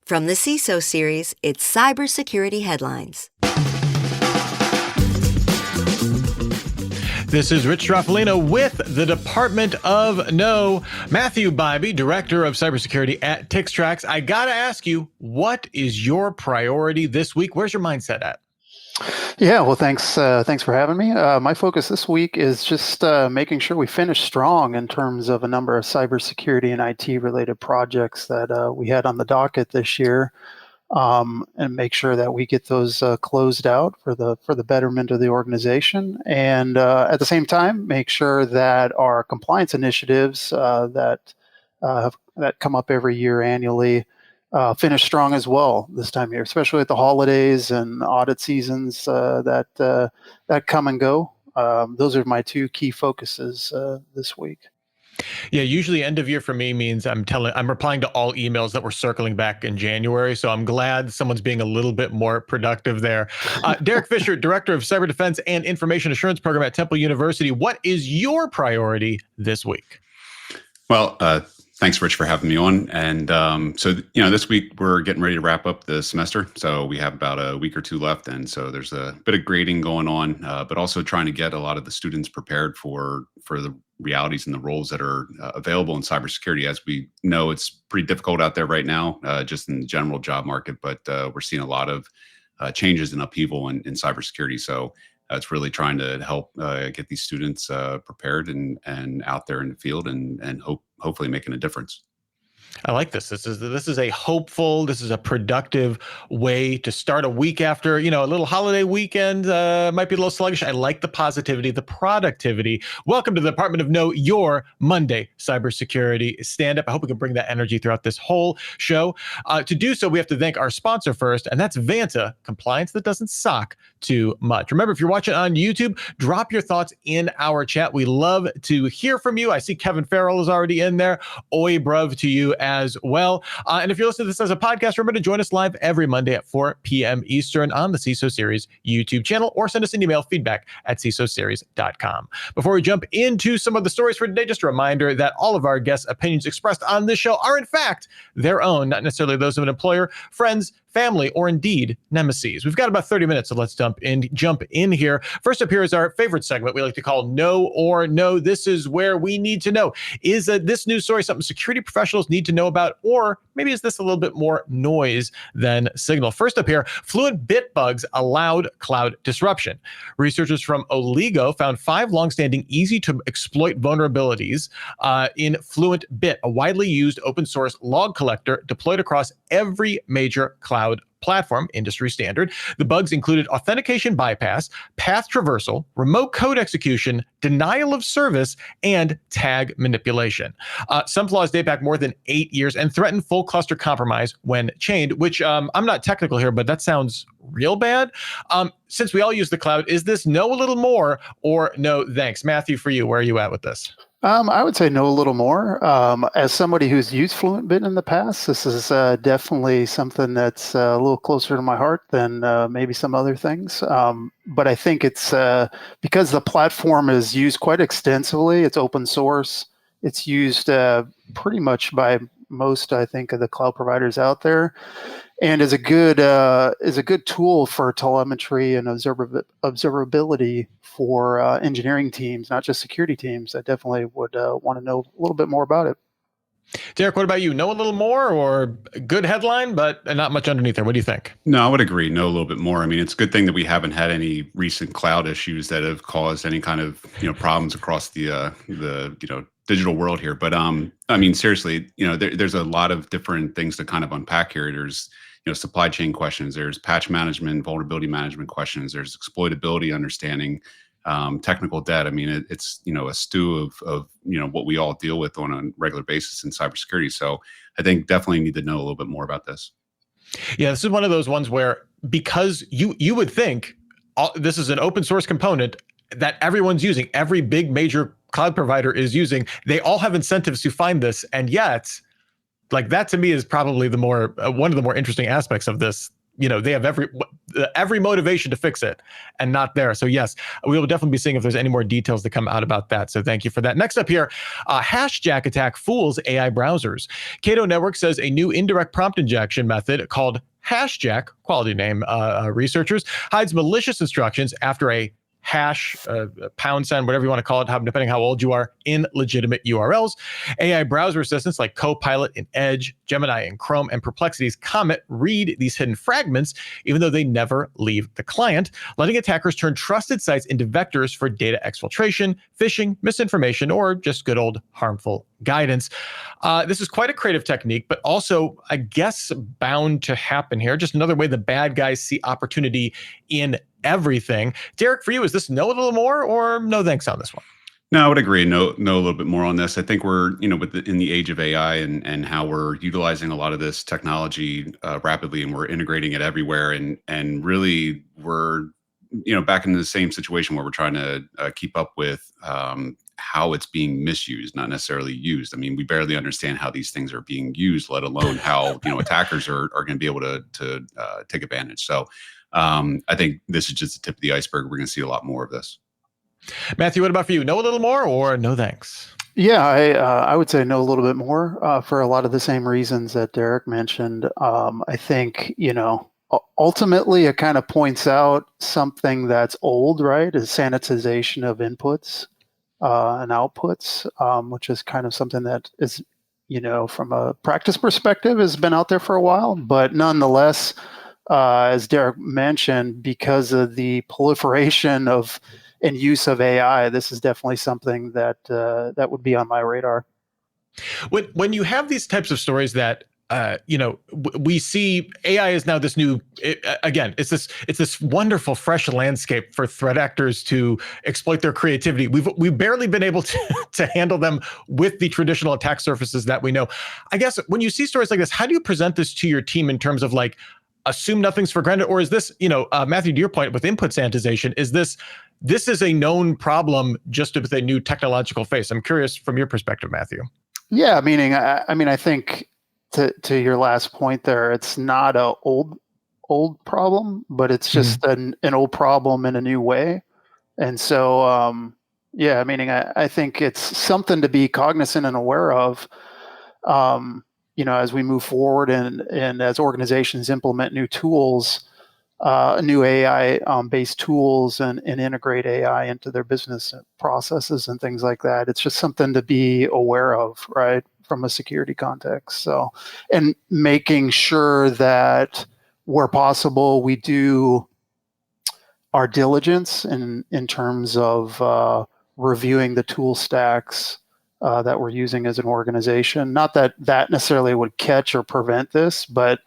From the CISO series, it's Cybersecurity Headlines. This is Rich Stroffolino with the Department of No. Matthew Bybee, Director of Cybersecurity at TixTrax. I got to ask you, what is your priority this week? Where's your mindset at? Yeah, well, thanks for having me. My focus this week is just making sure we finish strong in terms of a number of cybersecurity and IT related projects that we had on the docket this year, and make sure that we get those closed out for the betterment of the organization, and at the same time, make sure that our compliance initiatives that come up every year annually finish strong as well this time of year, especially at the holidays and audit seasons that come and go. Those are my two key focuses this week. Yeah, usually end of year for me means I'm replying to all emails that were circling back in January. So I'm glad someone's being a little bit more productive there. Derek Fisher, Director of Cyber Defense and Information Assurance Program at Temple University. What is your priority this week? Well, thanks, Rich, for having me on. And so this week we're getting ready to wrap up the semester. So we have about a week or two left. And so there's a bit of grading going on, but also trying to get a lot of the students prepared for the realities and the roles that are available in cybersecurity. As we know, it's pretty difficult out there right now, just in the general job market, but we're seeing a lot of changes and upheaval in cybersecurity. So it's really trying to help get these students prepared and out there in the field and hopefully making a difference. I like this. This is a hopeful, this is a productive way to start a week after, a little holiday weekend. Might be a little sluggish. I like the positivity, the productivity. Welcome to the Department of No, your Monday cybersecurity stand-up. I hope we can bring that energy throughout this whole show. To do so, we have to thank our sponsor first, and that's Vanta, compliance that doesn't suck too much. Remember, if you're watching on YouTube, drop your thoughts in our chat. We love to hear from you. I see Kevin Farrell is already in there. Oi, bruv to you as well. And if you're listening to this as a podcast, remember to join us live every Monday at 4 p.m. Eastern on the CISO Series YouTube channel, or send us an email, feedback@cisoseries.com. Before we jump into some of the stories for today, just a reminder that all of our guests' opinions expressed on this show are in fact their own, not necessarily those of an employer, friends, family, or indeed nemesis. We've got about 30 minutes, so let's jump in here. First up here is our favorite segment we like to call No or No. This is where we need to know, is this news story something security professionals need to know about, or maybe is this a little bit more noise than signal? First up here, Fluent Bit bugs allowed cloud disruption. Researchers from Oligo found 5 longstanding easy-to-exploit vulnerabilities in Fluent Bit, a widely used open-source log collector deployed across every major cloud platform, industry standard. The bugs included authentication bypass, path traversal, remote code execution, denial of service, and tag manipulation. Some flaws date back more than 8 years and threaten full cluster compromise when chained, which I'm not technical here, but that sounds real bad. Since we all use the cloud, is this know a little more or no thanks? Matthew, for you, where are you at with this? I would say know a little more. As somebody who's used Fluent Bit in the past, this is definitely something that's a little closer to my heart than maybe some other things. But I think it's because the platform is used quite extensively. It's open source. It's used pretty much by most, I think, of the cloud providers out there, and is a good tool for telemetry and observability for engineering teams, not just security teams. I definitely would want to know a little bit more about it. Derek, what about you? Know a little more, or good headline, but not much underneath there? What do you think? No, I would agree. Know a little bit more. I mean, it's a good thing that we haven't had any recent cloud issues that have caused any kind of problems across the digital world here. But I mean, seriously, there's a lot of different things to kind of unpack here. There's supply chain questions. There's patch management, vulnerability management questions. There's exploitability understanding. Technical debt. I mean, it's a stew of what we all deal with on a regular basis in cybersecurity. So I think definitely need to know a little bit more about this. Yeah, this is one of those ones where, because you would think this is an open source component that everyone's using, every big major cloud provider is using, they all have incentives to find this, and yet, like, that to me is probably one of the more interesting aspects of this they have every motivation to fix it and not there. So yes, we will definitely be seeing if there's any more details to come out about that. So thank you for that. Next up here, hashjack attack fools AI browsers. Cato Network says a new indirect prompt injection method called hashjack, quality name, researchers, hides malicious instructions after a hash, pound sign, whatever you want to call it, depending how old you are, in legitimate URLs. AI browser assistants like Copilot in Edge, Gemini in Chrome, and Perplexity's Comet read these hidden fragments, even though they never leave the client, letting attackers turn trusted sites into vectors for data exfiltration, phishing, misinformation, or just good old harmful guidance. This is quite a creative technique, but also, I guess, bound to happen here. Just another way the bad guys see opportunity in everything. Derek, for you, is this know a little more or no thanks on this one? No, I would agree. Know a little bit more on this. I think we're, in the age of AI and how we're utilizing a lot of this technology rapidly, and we're integrating it everywhere. And really, we're, back in the same situation where we're trying to keep up with how it's being misused, not necessarily used. I mean, we barely understand how these things are being used, let alone how attackers are going to be able to take advantage. So I think this is just the tip of the iceberg. We're going to see a lot more of this. Matthew, what about for you? Know a little more or no thanks? Yeah, I would say know a little bit more for a lot of the same reasons that Derek mentioned. I think, ultimately it kind of points out something that's old, right? Is sanitization of inputs and outputs, which is kind of something that is, from a practice perspective has been out there for a while, but nonetheless, as Derek mentioned, because of the proliferation of and use of AI, this is definitely something that that would be on my radar. When you have these types of stories that we see AI is now this new, it's this wonderful fresh landscape for threat actors to exploit their creativity. We've barely been able to handle them with the traditional attack surfaces that we know. I guess when you see stories like this, how do you present this to your team in terms of like, assume nothing's for granted, or is this, Matthew, to your point with input sanitization, is this is a known problem just with a new technological face? I'm curious from your perspective, Matthew. Yeah, meaning, I think to your last point there, it's not a old problem, but it's just an old problem in a new way. And so, yeah, meaning I think it's something to be cognizant and aware of. As we move forward and as organizations implement new tools, new AI based tools and integrate AI into their business processes and things like that. It's just something to be aware of, right, from a security context. So, and making sure that where possible, we do our diligence in terms of reviewing the tool stacks that we're using as an organization. Not that necessarily would catch or prevent this, but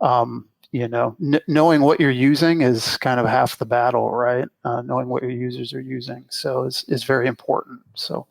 knowing what you're using is kind of half the battle, right? Knowing what your users are using, so is very important. So,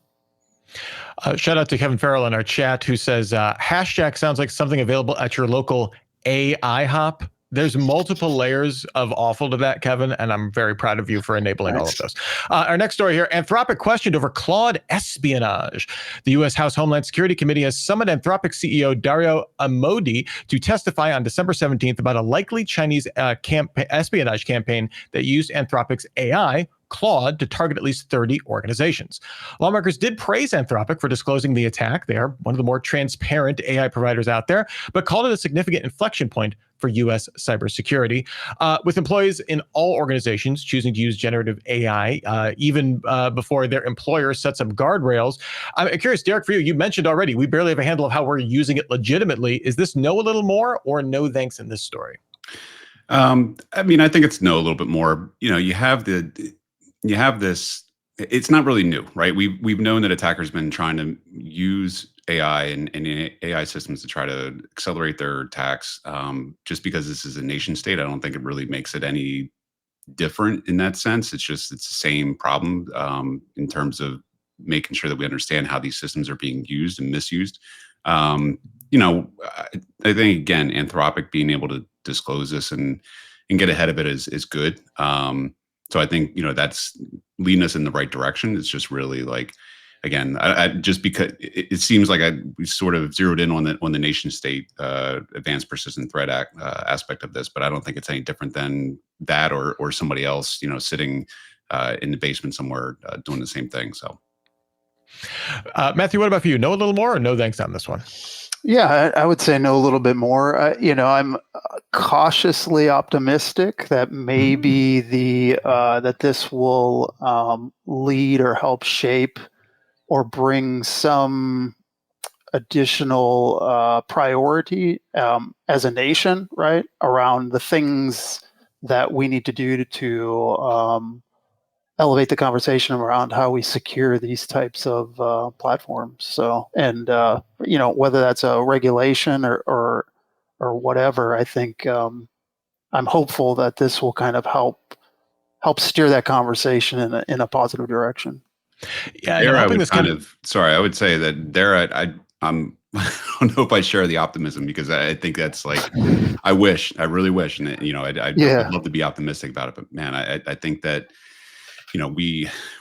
shout out to Kevin Farrell in our chat who says hashjack sounds like something available at your local AI hop. There's multiple layers of awful to that, Kevin, and I'm very proud of you for enabling all of those. Our next story here, Anthropic questioned over Claude espionage. The U.S. House Homeland Security Committee has summoned Anthropic CEO Dario Amodei to testify on December 17th about a likely Chinese espionage campaign that used Anthropic's AI, Claude, to target at least 30 organizations. Lawmakers did praise Anthropic for disclosing the attack. They are one of the more transparent AI providers out there, but called it a significant inflection point for U.S. cybersecurity. With employees in all organizations choosing to use generative AI, even before their employer sets up guardrails. I'm curious, Derek, for you, you mentioned already, we barely have a handle of how we're using it legitimately. Is this know a little more or no thanks in this story? I think it's know a little bit more. You have this, it's not really new, right? We've known that attackers have been trying to use AI and AI systems to try to accelerate their attacks. Just because this is a nation state, I don't think it really makes it any different in that sense. It's the same problem in terms of making sure that we understand how these systems are being used and misused. I think, again, Anthropic being able to disclose this and get ahead of it is good. So I think, that's leading us in the right direction. It's just really like again, just because it seems like we sort of zeroed in on the nation state advanced persistent threat aspect of this, but I don't think it's any different than that or somebody else, sitting in the basement somewhere doing the same thing. So, Matthew, what about for you? Know a little more or no thanks on this one? Yeah, I would say know a little bit more. I'm cautiously optimistic that maybe that this will lead or help shape or bring some additional priority as a nation, right, around the things that we need to do to elevate the conversation around how we secure these types of platforms. So, and whether that's a regulation or whatever, I think I'm hopeful that this will kind of help steer that conversation in a positive direction. Yeah, there I'm I hoping would this kind of, sorry, I would say that there I'm I don't know if I share the optimism, because I think that's like, I really wish, and I would love to be optimistic about it, but man, I think that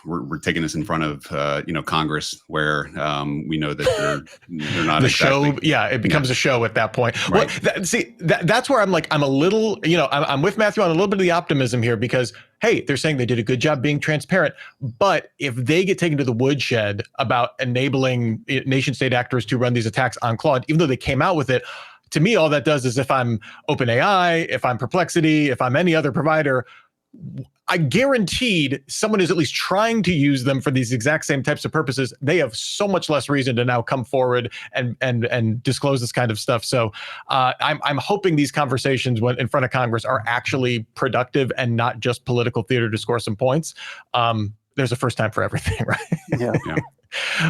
we're taking this in front of Congress, where we know that they're not the exactly, show. Yeah, it becomes a show at that point. Right. Well, that's where I'm a little, I'm with Matthew on a little bit of the optimism here, because hey, they're saying they did a good job being transparent, but if they get taken to the woodshed about enabling nation state actors to run these attacks on Claude, even though they came out with it, to me, all that does is, if I'm OpenAI, if I'm Perplexity, if I'm any other provider, I guaranteed someone is at least trying to use them for these exact same types of purposes. They have so much less reason to now come forward and disclose this kind of stuff. So I'm hoping these conversations when in front of Congress are actually productive and not just political theater to score some points. There's a first time for everything, right? Yeah.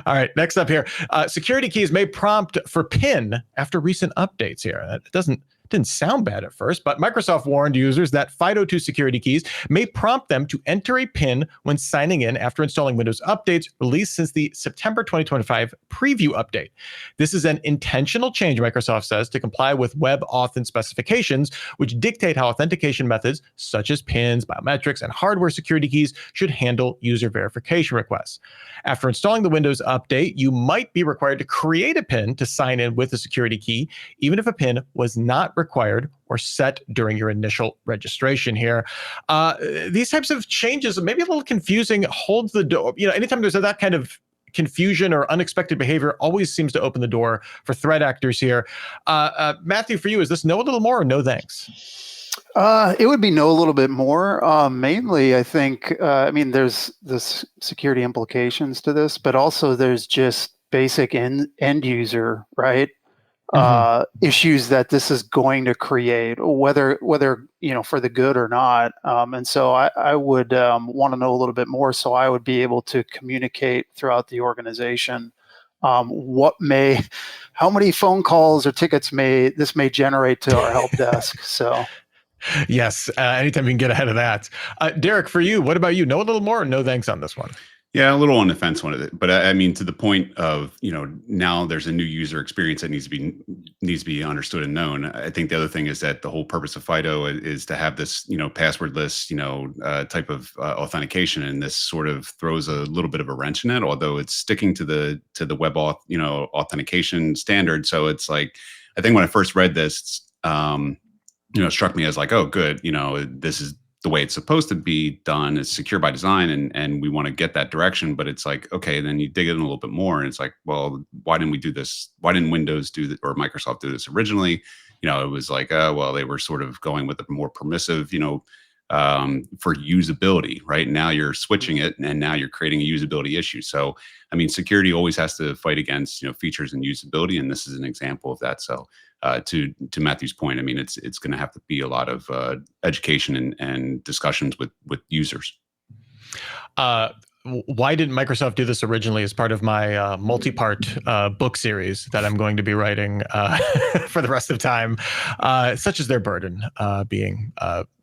All right, next up here, security keys may prompt for PIN after recent updates here. That didn't sound bad at first, but Microsoft warned users that FIDO2 security keys may prompt them to enter a PIN when signing in after installing Windows updates released since the September 2025 preview update. This is an intentional change, Microsoft says, to comply with WebAuthn specifications, which dictate how authentication methods such as PINs, biometrics, and hardware security keys should handle user verification requests. After installing the Windows update, you might be required to create a PIN to sign in with a security key, even if a PIN was not required or set during your initial registration here. These types of changes, maybe a little confusing, holds the door. Anytime there's that kind of confusion or unexpected behavior, always seems to open the door for threat actors here. Matthew, for you, is this know a little more or no thanks? It would be know a little bit more. Mainly, I think, there's this security implications to this, but also there's just basic end user, right? Issues that this is going to create, whether for the good or not. And so I would want to know a little bit more, so I would be able to communicate throughout the organization how many phone calls or tickets this may generate to our help desk. So. Yes, anytime you can get ahead of that. Derek, for you, what about you? Know a little more or no thanks on this one? Yeah, a little on the fence on it, but I mean, to the point of now there's a new user experience that needs to be understood and known. I think the other thing is that the whole purpose of FIDO is to have this passwordless type of authentication, and this sort of throws a little bit of a wrench in it. Although it's sticking to the WebAuthn authentication standard, so it's like, I think when I first read this, it struck me as like, oh, good, this is the way it's supposed to be done. Is secure by design, and we want to get that direction. But it's like, okay, then you dig in a little bit more, and it's like, well, why didn't we do this? Why didn't Windows do that, or Microsoft do this originally? It was like, well, they were sort of going with a more permissive, for usability, right? Now you're switching it, and now you're creating a usability issue. So, I mean, security always has to fight against, features and usability, and this is an example of that. So, to Matthew's point, I mean, it's going to have to be a lot of education and discussions with users. Why didn't Microsoft do this originally as part of my multi-part book series that I'm going to be writing for the rest of time? Such is their burden, being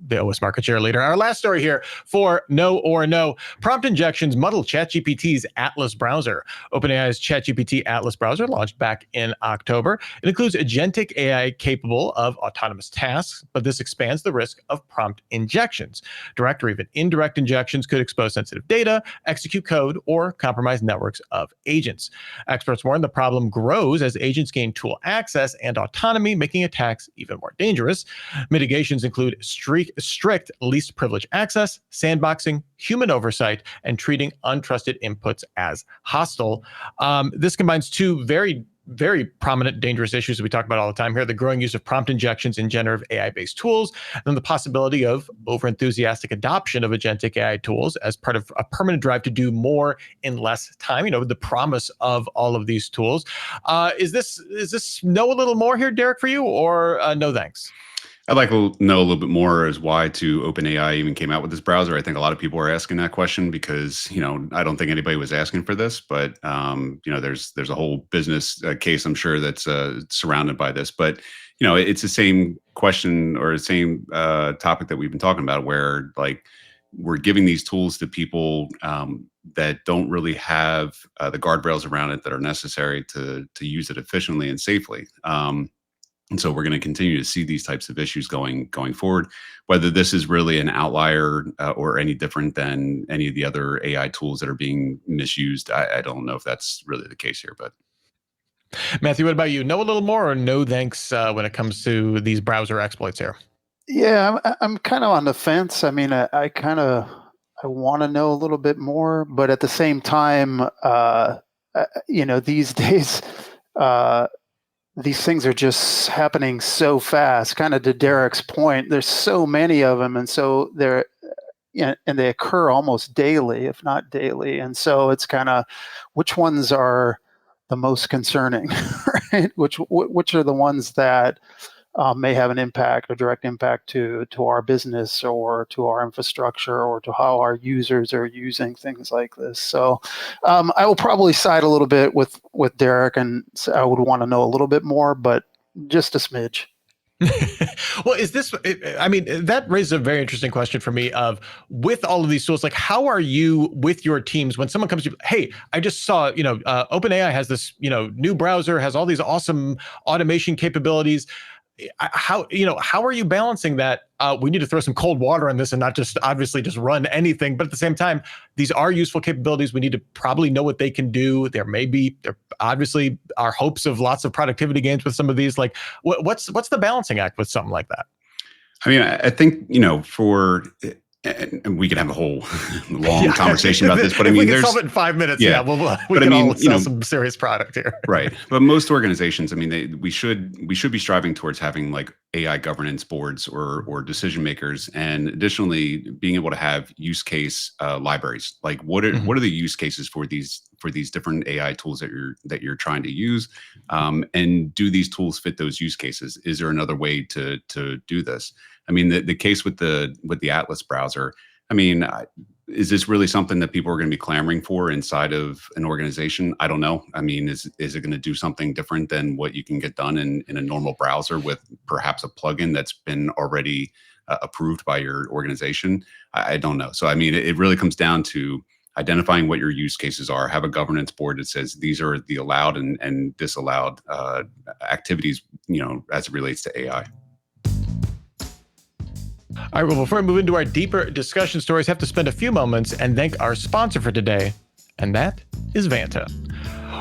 the OS market share leader. Our last story here for no or no. Prompt injections muddle ChatGPT's Atlas browser. OpenAI's ChatGPT Atlas browser launched back in October. It includes agentic AI capable of autonomous tasks, but this expands the risk of prompt injections. Direct or even indirect injections could expose sensitive data, execute code, or compromise networks of agents. Experts warn the problem grows as agents gain tool access and autonomy, making attacks even more dangerous. Mitigations include strict least privilege access, sandboxing, human oversight, and treating untrusted inputs as hostile. This combines two very prominent dangerous issues that we talk about all the time here: the growing use of prompt injections in generative AI-based tools, and then the possibility of overenthusiastic adoption of agentic AI tools as part of a permanent drive to do more in less time. The promise of all of these tools. Is this know a little more here, Derek, for you, or no thanks? I'd like to know a little bit more as why OpenAI even came out with this browser. I think a lot of people are asking that question because, I don't think anybody was asking for this, but, there's a whole business case, I'm sure, that's surrounded by this. But, it's the same question or the same topic that we've been talking about where, like, we're giving these tools to people that don't really have the guardrails around it that are necessary to use it efficiently and safely. And so we're going to continue to see these types of issues going forward. Whether this is really an outlier or any different than any of the other AI tools that are being misused, I don't know if that's really the case here. But Matthew, what about you? Know a little more or no thanks when it comes to these browser exploits here? Yeah, I'm kind of on the fence. I mean, I want to know a little bit more, but at the same time, these days, these things are just happening so fast. Kind of to Derek's point, there's so many of them, and so they're, and they occur almost daily, if not daily. And so it's kind of which ones are the most concerning, right? Which are the ones that may have an impact, a direct impact to our business or to our infrastructure or to how our users are using things like this. So I will probably side a little bit with Derek, and I would want to know a little bit more, but just a smidge. Well, that raises a very interesting question for me of, with all of these tools, like, how are you with your teams when someone comes to you, hey, I just saw, OpenAI has this, new browser, has all these awesome automation capabilities. How are you balancing that? We need to throw some cold water on this and not just obviously just run anything, but at the same time, these are useful capabilities. We need to probably know what they can do. There obviously are hopes of lots of productivity gains with some of these. Like, what's the balancing act with something like that? I mean, I think, and we could have a whole long conversation about this, but I mean, we can solve it in 5 minutes. Yeah, we can all sell some serious product here. Right. But most organizations, I mean, we should be striving towards having like AI governance boards or decision makers, and additionally being able to have use case libraries. Like, what are the use cases for these different AI tools that you're trying to use, and do these tools fit those use cases? Is there another way to do this? I mean, the case with the Atlas browser, I mean, is this really something that people are going to be clamoring for inside of an organization? I don't know. I mean, is it going to do something different than what you can get done in a normal browser with perhaps a plugin that's been already approved by your organization? I don't know. So, I mean, it really comes down to identifying what your use cases are. Have a governance board that says these are the allowed and disallowed activities, as it relates to AI. All right, well, before we move into our deeper discussion stories, I have to spend a few moments and thank our sponsor for today, and that is Vanta.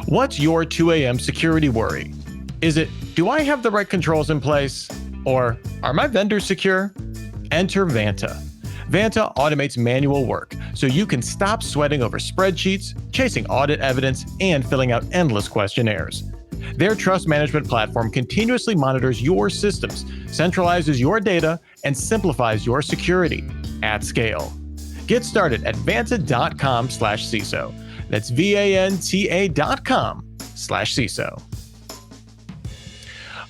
What's your 2 a.m. security worry? Is it, do I have the right controls in place? Or are my vendors secure? Enter Vanta. Vanta automates manual work so you can stop sweating over spreadsheets, chasing audit evidence, and filling out endless questionnaires. Their trust management platform continuously monitors your systems, centralizes your data, and simplifies your security at scale. Get started at vanta.com/CISO. That's VANTA.com/CISO.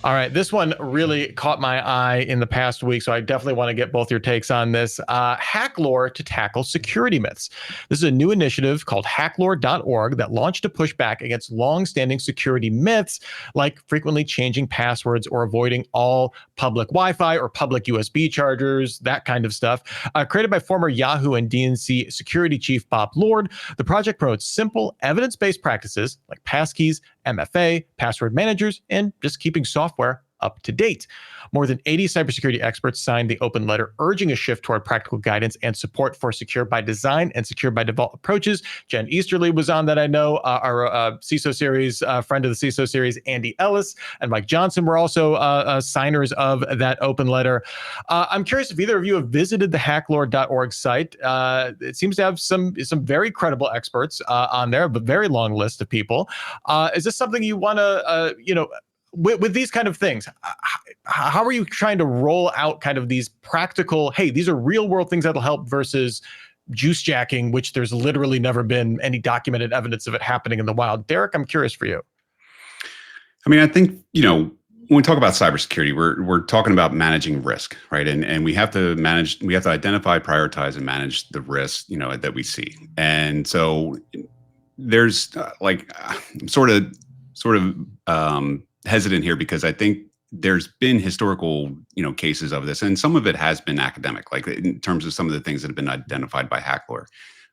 All right, this one really caught my eye in the past week, so I definitely want to get both your takes on this. Hacklore to tackle security myths. This is a new initiative called Hacklore.org that launched to push back against long-standing security myths, like frequently changing passwords or avoiding all public Wi-Fi or public USB chargers, that kind of stuff. Created by former Yahoo and DNC security chief Bob Lord, the project promotes simple, evidence-based practices like passkeys, MFA, password managers, and just keeping software up to date. More than 80 cybersecurity experts signed the open letter urging a shift toward practical guidance and support for secure by design and secure by default approaches. Jen Easterly was on that, I know. Our CISO series, friend of the CISO series, Andy Ellis, and Mike Johnson were also signers of that open letter. I'm curious if either of you have visited the hacklore.org site. It seems to have some very credible experts on there, but very long list of people. Is this something you want to, with these kind of things, how are you trying to roll out kind of these practical, hey, these are real world things that'll help versus juice jacking, which there's literally never been any documented evidence of it happening in the wild? Derek, I'm curious for you. I mean, I think, when we talk about cybersecurity, we're talking about managing risk, right? And we have to identify, prioritize, and manage the risk, that we see. And so there's I'm sort of hesitant here because I think there's been historical, cases of this, and some of it has been academic, like in terms of some of the things that have been identified by Hacklore.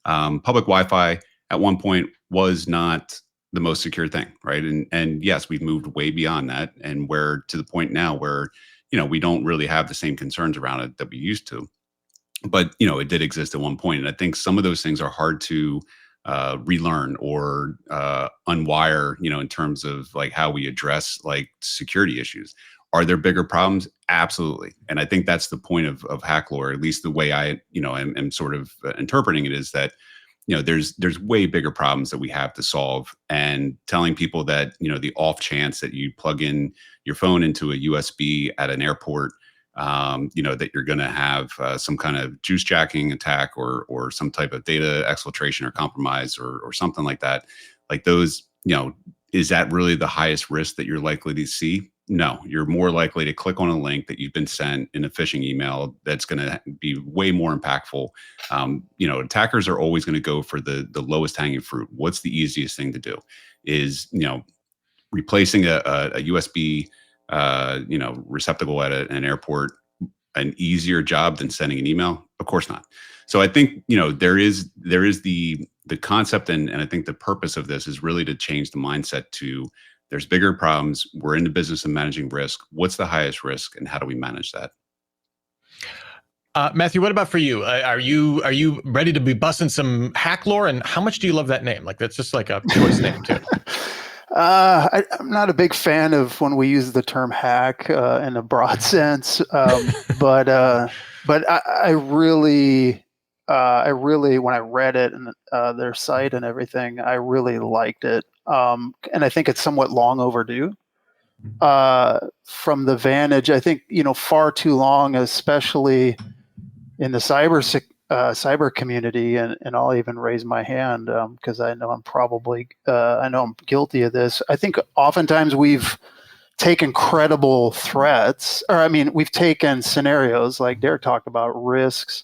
Public Wi-Fi at one point was not the most secure thing, right? And yes, we've moved way beyond that, and we're to the point now where we don't really have the same concerns around it that we used to. But it did exist at one point, and I think some of those things are hard to relearn or unwire, in terms of like how we address like security issues. Are there bigger problems? Absolutely. And I think that's the point of Hacklore, at least the way I, am sort of interpreting it, is that, there's way bigger problems that we have to solve. And telling people that, the off chance that you plug in your phone into a USB at an airport, that you're going to have some kind of juice jacking attack or some type of data exfiltration or compromise or something like that. Like those, is that really the highest risk that you're likely to see? No, you're more likely to click on a link that you've been sent in a phishing email that's going to be way more impactful. Attackers are always going to go for the lowest hanging fruit. What's the easiest thing to do? Is replacing a USB receptacle at an airport an easier job than sending an email? Of course not. So I think there is the concept, and I think the purpose of this is really to change the mindset to there's bigger problems. We're in the business of managing risk. What's the highest risk, and how do we manage that? Matthew, what about for you? Are you ready to be busting some Hacklore? And how much do you love that name? Like that's just like a choice name too. I'm not a big fan of when we use the term hack in a broad sense, but I really, when I read it and their site and everything, I really liked it, and I think it's somewhat long overdue. From the vantage, I think far too long, especially in the cyber community, and I'll even raise my hand because I know I'm guilty of this. I think oftentimes we've taken credible threats, we've taken scenarios like Derek talked about, risks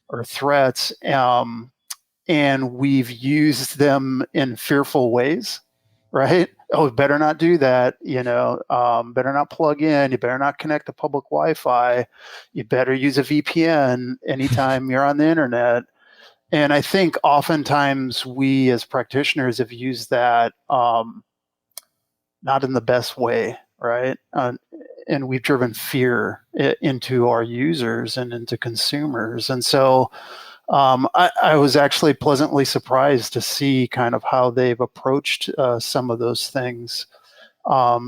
or threats, and we've used them in fearful ways, right? Oh, better not do that, better not plug in, you better not connect to public Wi-Fi, you better use a VPN anytime you're on the internet. And I think oftentimes we as practitioners have used that not in the best way, right? And we've driven fear into our users and into consumers. And so I was actually pleasantly surprised to see kind of how they've approached some of those things,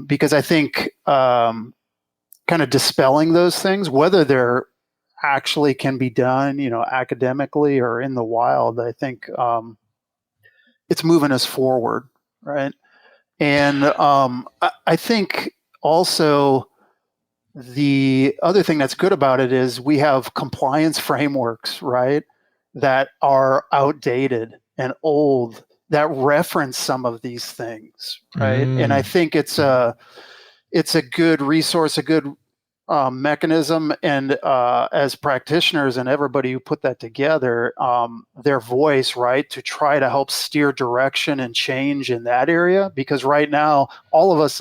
because I think kind of dispelling those things, whether they're actually can be done, academically or in the wild, I think it's moving us forward, right? And I think also the other thing that's good about it is we have compliance frameworks, right, that are outdated and old that reference some of these things, right? And I think it's a good resource, a good mechanism, and as practitioners and everybody who put that together, their voice, right, to try to help steer direction and change in that area, because right now all of us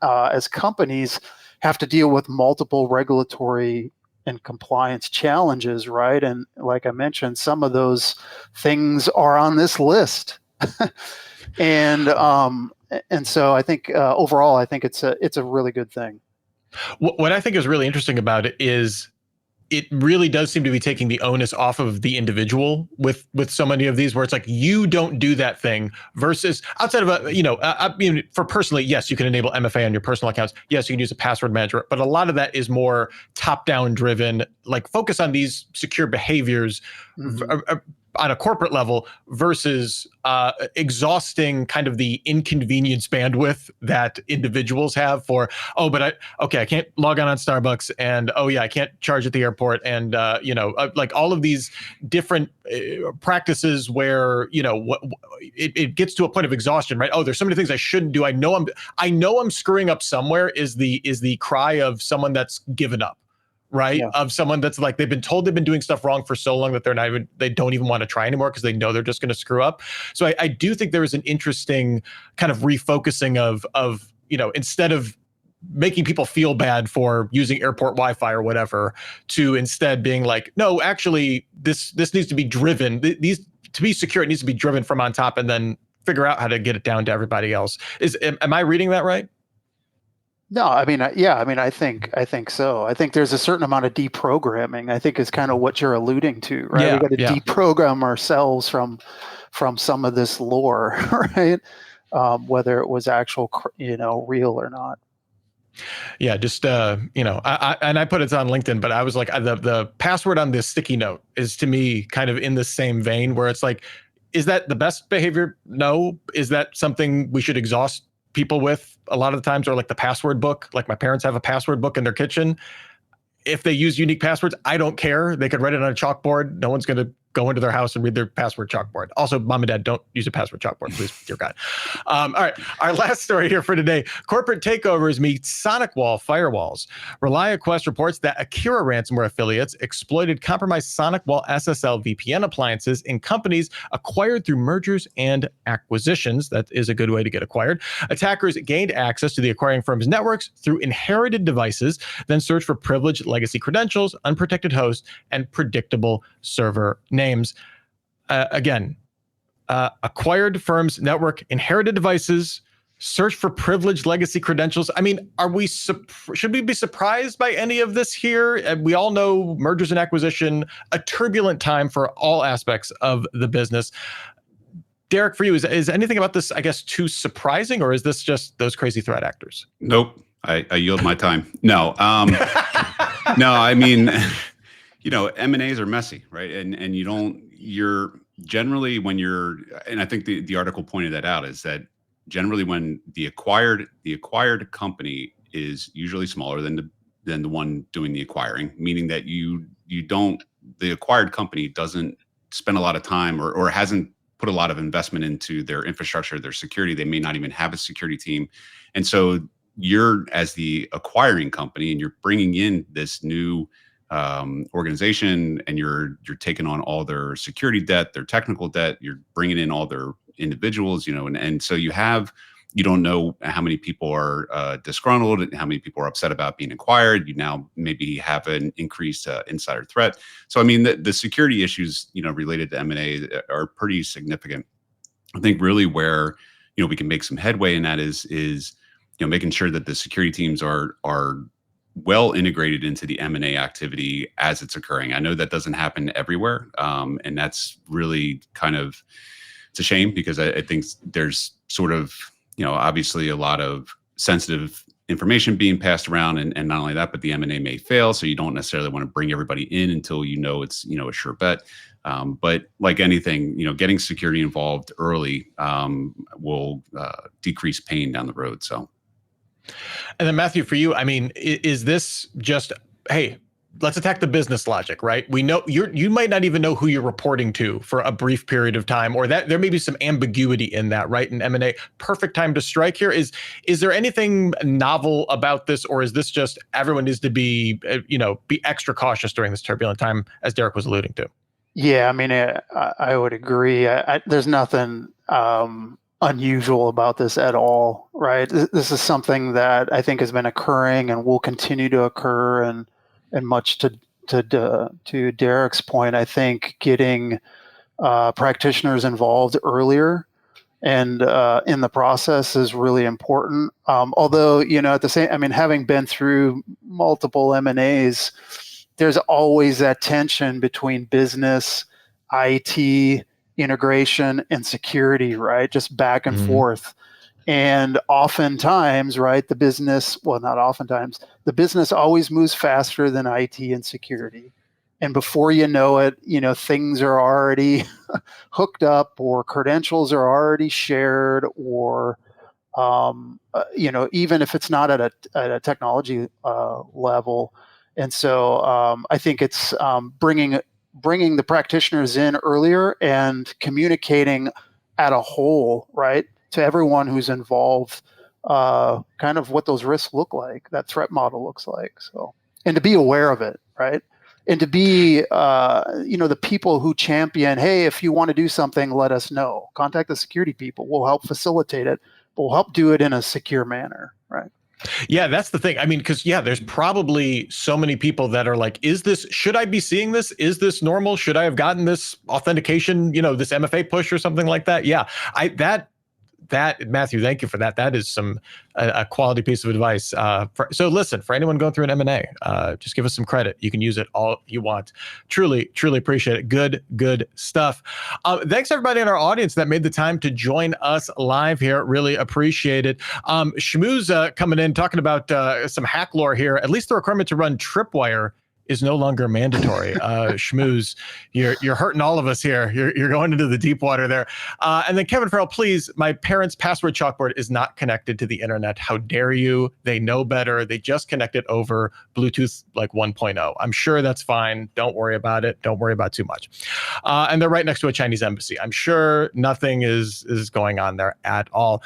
as companies have to deal with multiple regulatory and compliance challenges, right? And like I mentioned, some of those things are on this list. And so I think overall, I think it's a really good thing. What I think is really interesting about it is it really does seem to be taking the onus off of the individual with so many of these, where it's like, you don't do that thing, versus outside of I mean, for personally, yes, you can enable MFA on your personal accounts. Yes, you can use a password manager, but a lot of that is more top down driven, like focus on these secure behaviors on a corporate level versus exhausting kind of the inconvenience bandwidth that individuals have for, I can't log on Starbucks, and I can't charge at the airport, and like all of these different practices where it gets to a point of exhaustion, right? Oh, there's so many things I shouldn't do. I know I'm screwing up somewhere, is the cry of someone that's given up, right? Yeah. Of someone that's like, they've been told they've been doing stuff wrong for so long that they don't even want to try anymore because they know they're just going to screw up. So I do think there is an interesting kind of refocusing of instead of making people feel bad for using airport Wi-Fi or whatever, to instead being like, no, actually this needs to be driven. These, to be secure, it needs to be driven from on top, and then figure out how to get it down to everybody else. Am I reading that right? No, I mean, I think so. I think there's a certain amount of deprogramming, I think, is kind of what you're alluding to, right? Yeah, We got to yeah. deprogram ourselves from some of this lore, right? Whether it was actual, real or not. Yeah, just I put it on LinkedIn, but I was like, the password on this sticky note is to me kind of in the same vein, where it's like, is that the best behavior? No. Is that something we should exhaust people with a lot of the times? Or like the password book, like my parents have a password book in their kitchen. If they use unique passwords, I don't care. They could write it on a chalkboard. No one's going to go into their house and read their password chalkboard. Also, mom and dad, don't use a password chalkboard, please, dear God. All right, our last story here for today. Corporate takeovers meet SonicWall firewalls. ReliaQuest reports that Akira ransomware affiliates exploited compromised SonicWall SSL VPN appliances in companies acquired through mergers and acquisitions. That is a good way to get acquired. Attackers gained access to the acquiring firm's networks through inherited devices, then searched for privileged legacy credentials, unprotected hosts, and predictable server names. Acquired firms, network, inherited devices, search for privileged legacy credentials. I mean, should we be surprised by any of this here? We all know mergers and acquisition, a turbulent time for all aspects of the business. Derek, for you, is anything about this, I guess, too surprising, or is this just those crazy threat actors? Nope. I yield my time. No. No, I mean, M&As are messy, right? And you're generally, and I think the article pointed that out, is that generally when the acquired company is usually smaller than the one doing the acquiring, meaning that the acquired company doesn't spend a lot of time or hasn't put a lot of investment into their infrastructure, their security. They may not even have a security team. And so you're, as the acquiring company, and you're bringing in this new organization, and you're taking on all their security debt, their technical debt, you're bringing in all their individuals, and so you don't know how many people are disgruntled and how many people are upset about being acquired. You now maybe have an increased insider threat. So, I mean, the security issues, related to M&A are pretty significant. I think really where, we can make some headway in that is making sure that the security teams are well integrated into the M&A activity as it's occurring. I know that doesn't happen everywhere. And that's really it's a shame, because I think there's sort of, obviously a lot of sensitive information being passed around, and not only that, but the M&A may fail. So you don't necessarily want to bring everybody in until it's, a sure bet. But like anything, getting security involved early will decrease pain down the road. So. And then Matthew, for you, I mean, is this just, hey, let's attack the business logic, right? We know you might not even know who you're reporting to for a brief period of time, or that there may be some ambiguity in that, right? In M&A, perfect time to strike here. Is there anything novel about this, or is this just everyone needs to be extra cautious during this turbulent time, as Derek was alluding to? Yeah, I mean, I would agree. There's nothing unusual about this at all, right? This is something that I think has been occurring and will continue to occur, and much to Derek's point, I think getting practitioners involved earlier and in the process is really important. Although, at the same, having been through multiple M&As, there's always that tension between business, IT, integration, and security, right? Just back and forth. And oftentimes, right, the business always moves faster than IT and security. And before you know it, things are already hooked up, or credentials are already shared, or even if it's not at a technology level. And so I think it's bringing the practitioners in earlier and communicating at a whole, right, to everyone who's involved, kind of what those risks look like, that threat model looks like. So, and to be aware of it, right, and to be the people who champion, hey, if you want to do something, let us know. Contact the security people. We'll help facilitate it. We'll help do it in a secure manner, right? Yeah, that's the thing. I mean, because there's probably so many people that are like, should I be seeing this? Is this normal? Should I have gotten this authentication, this MFA push or something like that? Yeah, that Matthew, thank you for that. That is a quality piece of advice. So listen, for anyone going through an M&A, just give us some credit. You can use it all you want. Truly, truly appreciate it. Good stuff. Thanks everybody in our audience that made the time to join us live here. Really appreciate it. Shmoo's coming in talking about some Hacklore here. At least the requirement to run Tripwire is no longer mandatory. Schmooze, you're hurting all of us here. You're going into the deep water there. And then Kevin Farrell, please, my parents' password chalkboard is not connected to the internet. How dare you? They know better. They just connected over Bluetooth like 1.0. I'm sure that's fine. Don't worry about it. Don't worry about too much. And they're right next to a Chinese embassy. I'm sure nothing is going on there at all.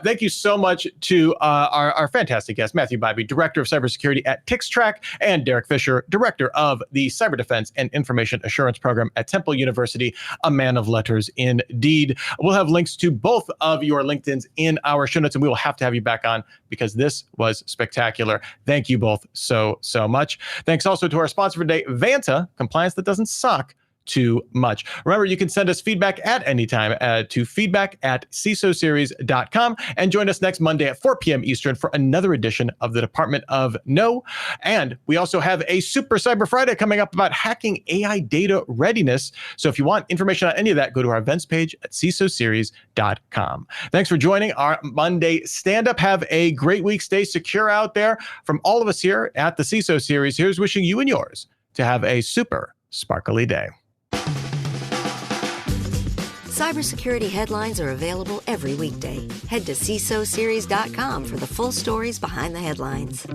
Thank you so much to our fantastic guest, Matthew Bybee, Director of Cybersecurity at TixTrack, and Derek Fisher, Director of the Cyber Defense and Information Assurance Program at Temple University, a man of letters indeed. We'll have links to both of your LinkedIns in our show notes, and we will have to have you back on because this was spectacular. Thank you both so much. Thanks also to our sponsor for today, Vanta, compliance that doesn't suck too much. Remember, you can send us feedback at any time to feedback@CISOseries.com, and join us next Monday at 4 p.m. Eastern for another edition of the Department of No. And we also have a Super Cyber Friday coming up about hacking AI data readiness. So if you want information on any of that, go to our events page at CISOseries.com. Thanks for joining our Monday stand-up. Have a great week. Stay secure out there. From all of us here at the CISO Series, here's wishing you and yours to have a super sparkly day. Cybersecurity headlines are available every weekday. Head to CISOseries.com for the full stories behind the headlines.